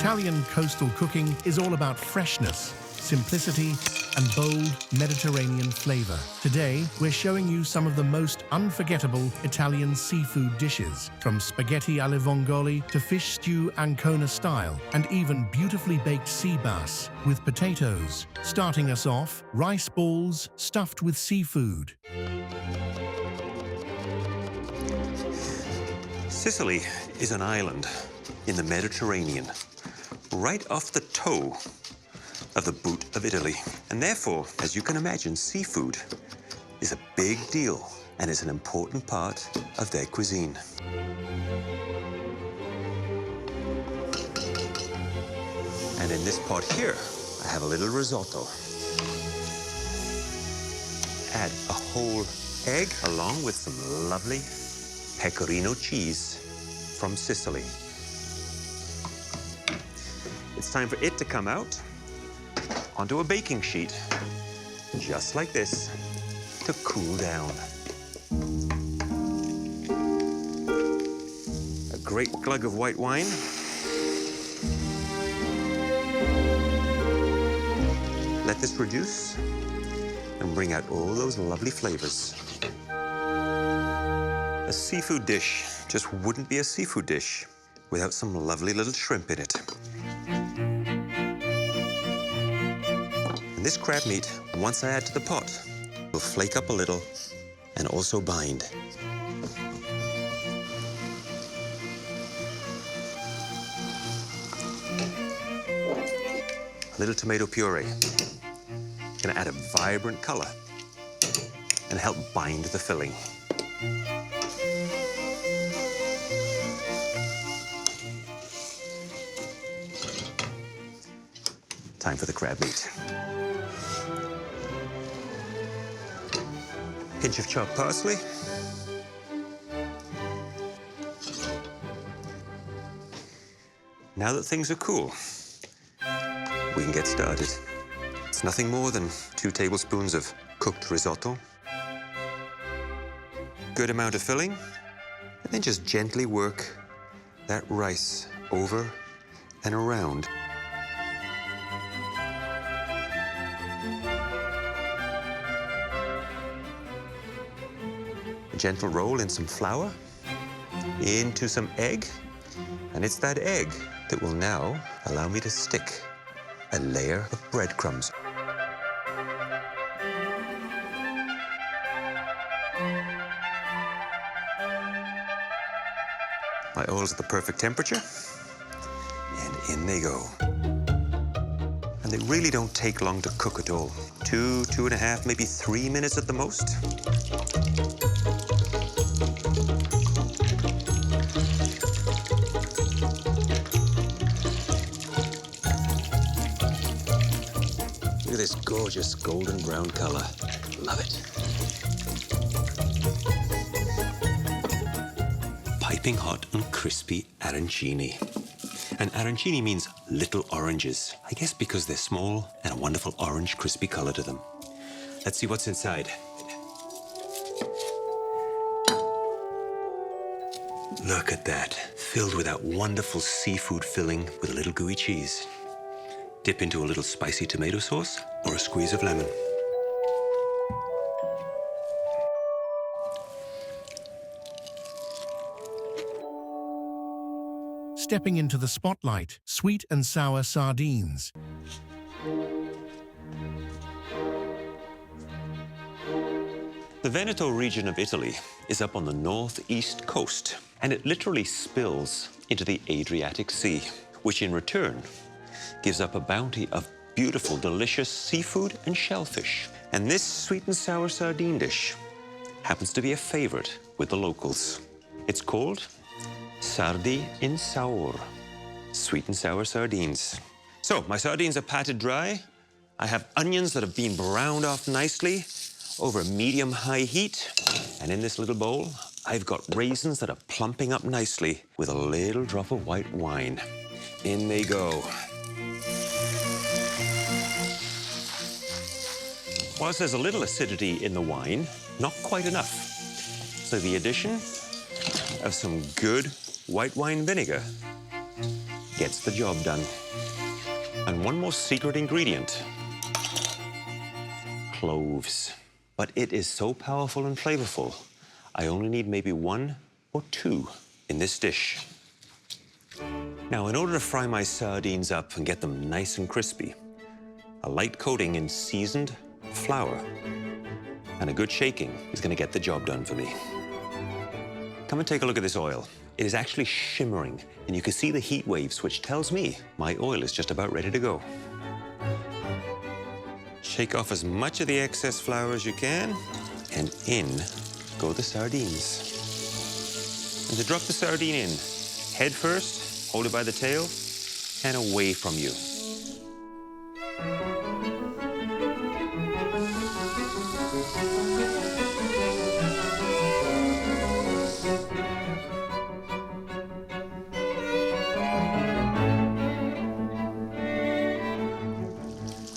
Italian coastal cooking is all about freshness, simplicity, and bold Mediterranean flavor. Today, we're showing you some of the most unforgettable Italian seafood dishes, from spaghetti alle vongole to fish stew Ancona style, and even beautifully baked sea bass with potatoes. Starting us off, rice balls stuffed with seafood. Sicily is an island in the Mediterranean, right off the toe of the boot of Italy. And therefore, as you can imagine, seafood is a big deal and is an important part of their cuisine. And in this pot here, I have a little risotto. Add a whole egg along with some lovely pecorino cheese from Sicily. It's time for it to come out onto a baking sheet, just like this, to cool down. A great glug of white wine. Let this reduce and bring out all those lovely flavors. A seafood dish just wouldn't be a seafood dish without some lovely little shrimp in it. And this crab meat, once I add to the pot, will flake up a little and also bind. A little tomato puree. Gonna add a vibrant color and help bind the filling. Time for the crab meat. Pinch of chopped parsley. Now that things are cool, we can get started. It's nothing more than 2 tablespoons of cooked risotto. Good amount of filling, and then just gently work that rice over and around. A gentle roll in some flour, into some egg, and it's that egg that will now allow me to stick a layer of breadcrumbs. My oil's at the perfect temperature, and in they go. And they really don't take long to cook at all. 2, 2.5, maybe 3 minutes at the most. Look at this gorgeous golden brown color. Love it. Piping hot and crispy arancini. And arancini means little oranges. I guess because they're small and a wonderful orange crispy color to them. Let's see what's inside. Look at that, filled with that wonderful seafood filling with a little gooey cheese. Dip into a little spicy tomato sauce or a squeeze of lemon. Stepping into the spotlight, sweet and sour sardines. The Veneto region of Italy is up on the northeast coast, and it literally spills into the Adriatic Sea, which in return gives up a bounty of beautiful, delicious seafood and shellfish. And this sweet and sour sardine dish happens to be a favorite with the locals. It's called sardi in saur, sweet and sour sardines. So my sardines are patted dry. I have onions that have been browned off nicely over medium-high heat. And in this little bowl, I've got raisins that are plumping up nicely with a little drop of white wine. In they go. Whilst there's a little acidity in the wine, not quite enough. So the addition of some good white wine vinegar gets the job done. And one more secret ingredient, cloves. But it is so powerful and flavorful, I only need maybe 1 or 2 in this dish. Now, in order to fry my sardines up and get them nice and crispy, a light coating in seasoned flour and a good shaking is going to get the job done for me. Come and take a look at this oil. It is actually shimmering, and you can see the heat waves, which tells me my oil is just about ready to go. Shake off as much of the excess flour as you can, and in go the sardines. And to drop the sardine in, head first, hold it by the tail, and away from you.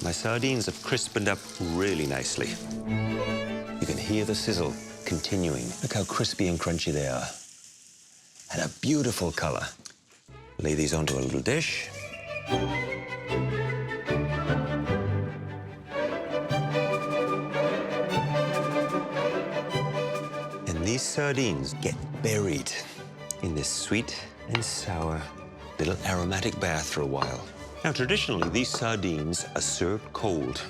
My sardines have crispened up really nicely. You can hear the sizzle continuing. Look how crispy and crunchy they are. And a beautiful color. Lay these onto a little dish. And these sardines get buried in this sweet and sour little aromatic bath for a while. Now, traditionally, these sardines are served cold,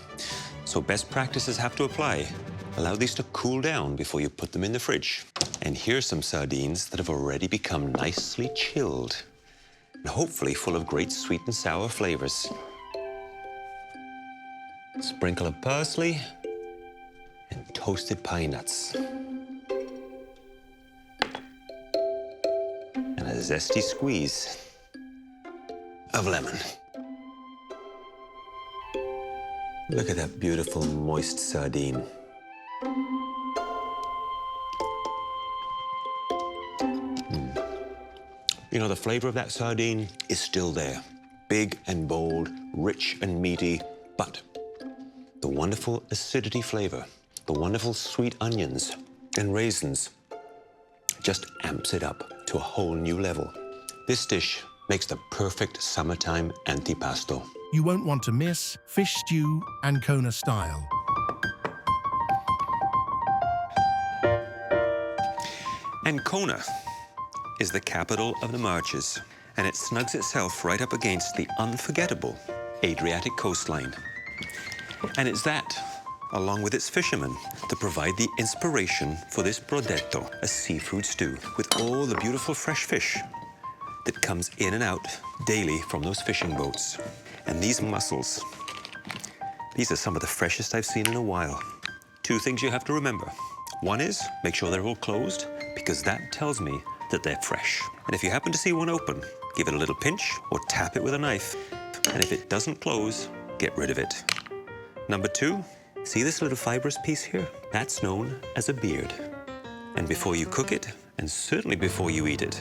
so best practices have to apply. Allow these to cool down before you put them in the fridge. And here's some sardines that have already become nicely chilled and hopefully full of great sweet and sour flavors. Sprinkle of parsley and toasted pine nuts. And a zesty squeeze of lemon. Look at that beautiful, moist sardine. You know, the flavor of that sardine is still there. Big and bold, rich and meaty, but the wonderful acidity flavor, the wonderful sweet onions and raisins just amps it up to a whole new level. This dish makes the perfect summertime antipasto. You won't want to miss fish stew Ancona style. Ancona is the capital of the Marches, and it snugs itself right up against the unforgettable Adriatic coastline. And it's that, along with its fishermen, that provide the inspiration for this brodetto, a seafood stew, with all the beautiful fresh fish that comes in and out daily from those fishing boats. And these mussels, these are some of the freshest I've seen in a while. 2 things you have to remember. One is, make sure they're all closed, because that tells me that they're fresh. And if you happen to see one open, give it a little pinch or tap it with a knife. And if it doesn't close, get rid of it. Number 2, see this little fibrous piece here? That's known as a beard. And before you cook it, and certainly before you eat it,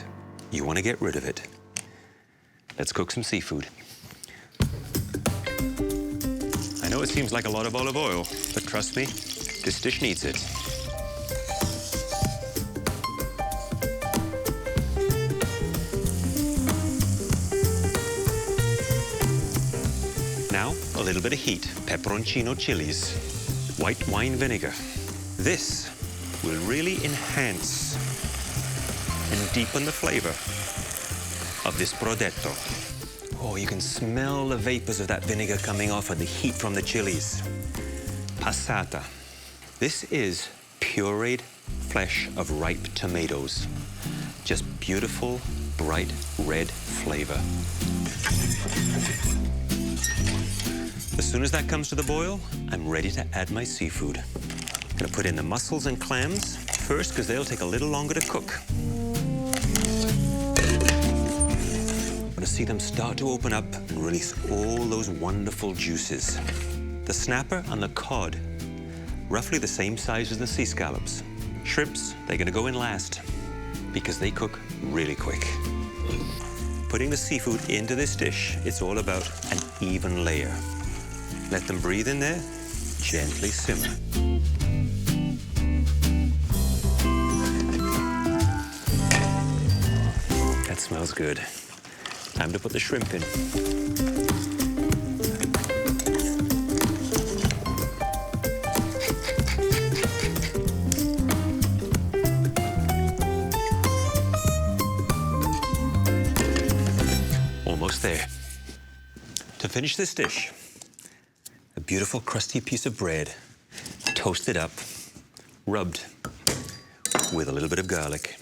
you want to get rid of it. Let's cook some seafood. I know it seems like a lot of olive oil, but trust me, this dish needs it. Now, a little bit of heat, peperoncino chilies, white wine vinegar. This will really enhance and deepen the flavor of this brodetto. Oh, you can smell the vapors of that vinegar coming off and the heat from the chilies. Passata. This is pureed flesh of ripe tomatoes. Just beautiful, bright red flavor. As soon as that comes to the boil, I'm ready to add my seafood. I'm gonna put in the mussels and clams first because they'll take a little longer to cook. I'm gonna see them start to open up and release all those wonderful juices. The snapper and the cod, roughly the same size as the sea scallops. Shrimps, they're gonna go in last because they cook really quick. Putting the seafood into this dish, it's all about an even layer. Let them breathe in there, gently simmer. That smells good. Time to put the shrimp in. Almost there. To finish this dish, a beautiful crusty piece of bread, toasted up, rubbed with a little bit of garlic.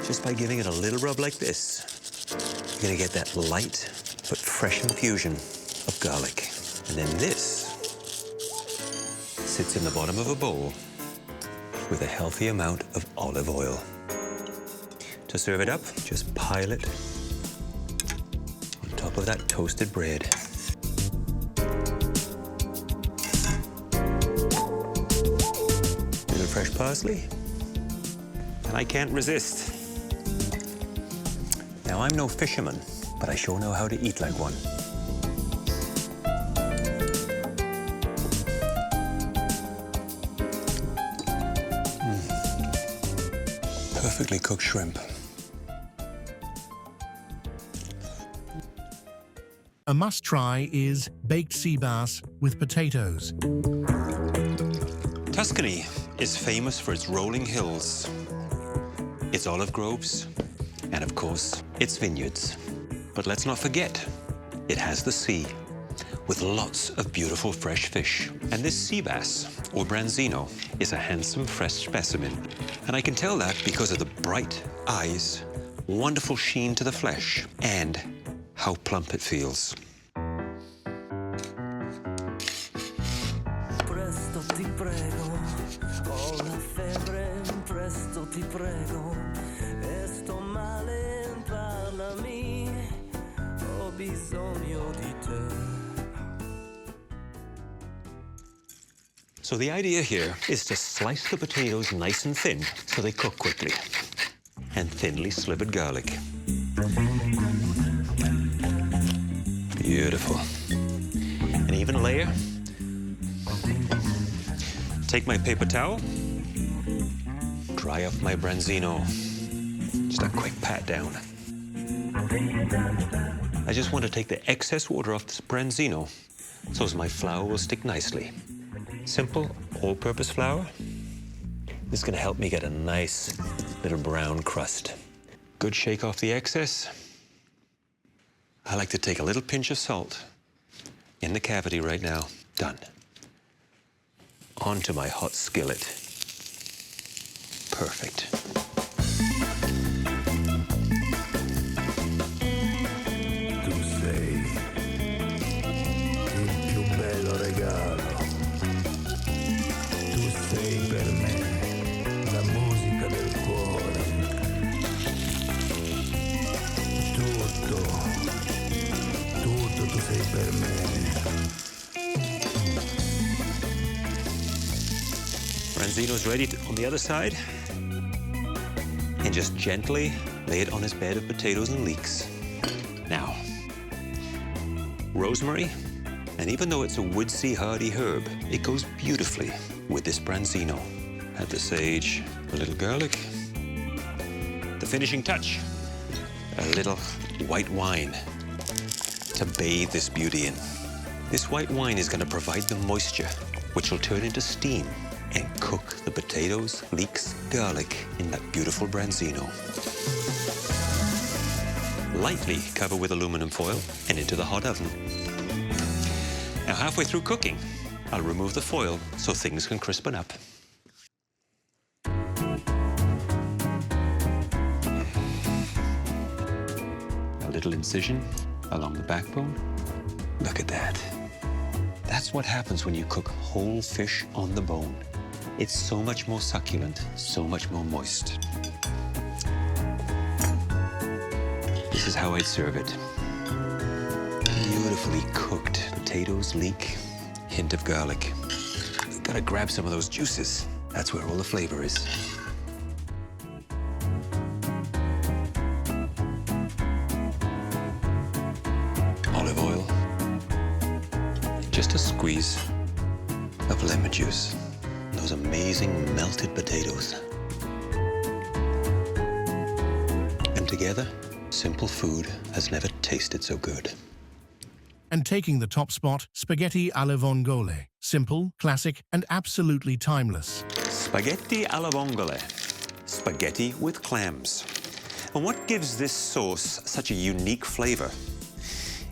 Just by giving it a little rub like this, you're gonna get that light but fresh infusion of garlic. And then this sits in the bottom of a bowl with a healthy amount of olive oil. To serve it up, just pile it on top of that toasted bread. Little fresh parsley, and I can't resist. Now, I'm no fisherman, but I sure know how to eat like one. Perfectly cooked shrimp. A must-try is baked sea bass with potatoes. Tuscany is famous for its rolling hills, its olive groves, and of course, its vineyards. But let's not forget, it has the sea, with lots of beautiful fresh fish. And this sea bass, or branzino, is a handsome fresh specimen. And I can tell that because of the bright eyes, wonderful sheen to the flesh, and how plump it feels. Presto ti prego, ho la febbre, presto ti prego, e sto male, parlami, ho bisogno di te. So the idea here is to slice the potatoes nice and thin so they cook quickly, and thinly slivered garlic. Beautiful. An even layer. Take my paper towel, dry off my branzino. Just a quick pat down. I just want to take the excess water off this branzino so as my flour will stick nicely. Simple, all-purpose flour. This is going to help me get a nice little brown crust. Good shake off the excess. I like to take a little pinch of salt in the cavity right now. Done. Onto my hot skillet. Perfect. Tu sei il più bello regalo. Tu sei per me la musica del cuore. Tutto tu sei per me. Branzino's ready on the other side. And just gently lay it on his bed of potatoes and leeks. Now, rosemary, and even though it's a woodsy, hardy herb, it goes beautifully with this branzino. Add the sage, a little garlic. The finishing touch, a little white wine to bathe this beauty in. This white wine is going to provide the moisture, which will turn into steam and cook the potatoes, leeks, garlic in that beautiful branzino. Lightly cover with aluminum foil and into the hot oven. Now, halfway through cooking, I'll remove the foil so things can crispen up. A little incision along the backbone. Look at that. That's what happens when you cook whole fish on the bone. It's so much more succulent, so much more moist. This is how I'd serve it. Beautifully cooked potatoes, leek, hint of garlic. You've got to grab some of those juices. That's where all the flavor is. Olive oil. Just a squeeze of lemon juice. Those amazing melted potatoes. And together, Simple food has never tasted so good. And taking the top spot, spaghetti alle vongole. Simple, classic, and absolutely timeless. Spaghetti alla vongole. Spaghetti with clams. And what gives this sauce such a unique flavor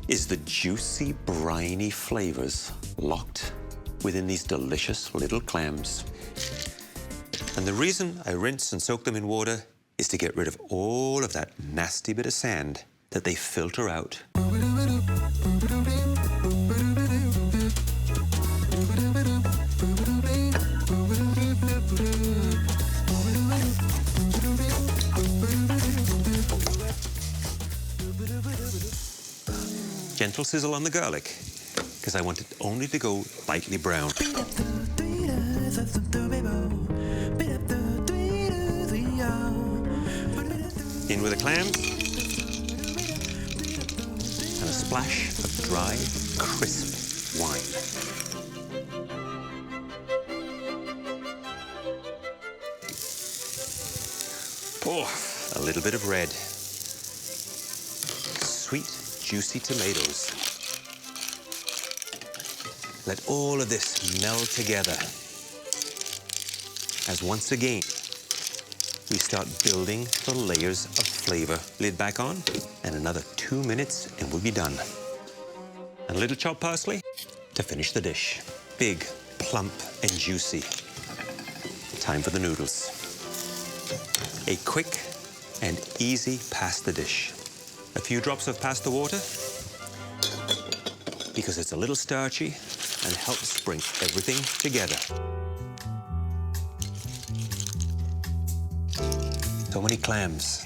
is the juicy, briny flavors locked within these delicious little clams. And the reason I rinse and soak them in water is to get rid of all of that nasty bit of sand that they filter out. Gentle sizzle on the garlic, because I want it only to go lightly brown. In with the clams, and a splash of dry, crisp wine. Oh, a little bit of red. Sweet, juicy tomatoes. Let all of this meld together as once again we start building the layers of flavor. Lid back on, and another 2 minutes and we'll be done. And a little chopped parsley to finish the dish. Big, plump, and juicy. Time for the noodles. A quick and easy pasta dish. A few drops of pasta water, because it's a little starchy and helps bring everything together. So many clams,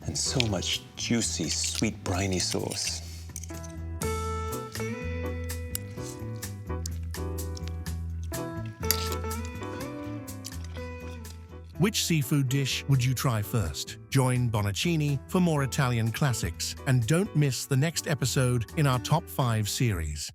and so much juicy, sweet, briny sauce. Which seafood dish would you try first? Join Bonacini for more Italian classics, and don't miss the next episode in our Top 5 series.